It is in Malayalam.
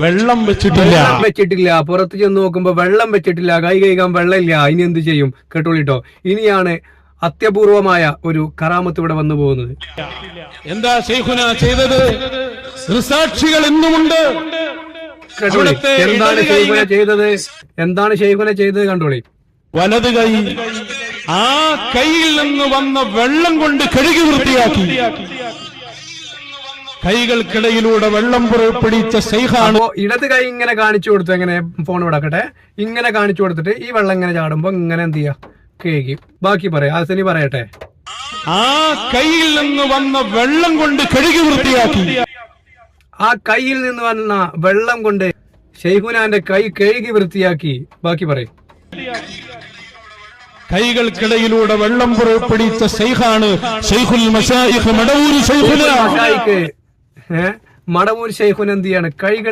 വെള്ളം വെച്ചിട്ടില്ല. പുറത്ത് ചെന്ന് നോക്കുമ്പോ വെള്ളം വെച്ചിട്ടില്ല, കൈ കഴുകാൻ വെള്ളമില്ല. ഇനി എന്ത് ചെയ്യും? കേട്ടോളിട്ടോ. ഇനിയാണ് അത്യപൂർവമായ ഒരു കറാമത്ത് ഇവിടെ വന്നു പോകുന്നത്. എന്താ ശൈഖുന ചെയ്തത്? സാക്ഷികൾ എന്നുമുണ്ട്. കേട്ടോളി, എന്താണ് ശൈഖുന ചെയ്തത്? എന്താണ് ശൈഖുന ചെയ്തത്? കണ്ടോളി. വലത് കൈ ആ കൈയിൽ നിന്ന് വന്ന വെള്ളം കൊണ്ട് കഴുകി വൃത്തിയാക്കി. കൈകൾക്കിടയിലൂടെ വെള്ളം പുറപ്പെടുവിച്ച ശൈഖാണ്. ഇടത് കൈ ഇങ്ങനെ കാണിച്ചു കൊടുത്തു. എങ്ങനെ? ഫോൺ വിടാക്കട്ടെ. ഇങ്ങനെ കാണിച്ചു കൊടുത്തിട്ട് ഈ വെള്ളം ഇങ്ങനെ ചാടുമ്പോ ഇങ്ങനെ എന്ത് ചെയ്യാ? കേൾക്കും. ബാക്കി പറയാം. ആസനി പറയട്ടെ. ആ കൈയിൽ നിന്ന് വന്ന വെള്ളം കൊണ്ട് കഴുകി വൃത്തിയാക്കി. ആ കൈയിൽ നിന്ന് വന്ന വെള്ളം കൊണ്ട് ശൈഖുനാന്റെ കൈ കഴുകി വൃത്തിയാക്കി. ബാക്കി പറയും. കൈകൾക്കിടയിലൂടെ വെള്ളം പുറപ്പെടുവിച്ച ശൈഖാണ് ശൈഖുൽ മശായിഖ് മടവൂർ ശൈഖുന. മടവൂർ ശൈഖുന എന്ത് ചെയ്യാണ്? കൈകൾ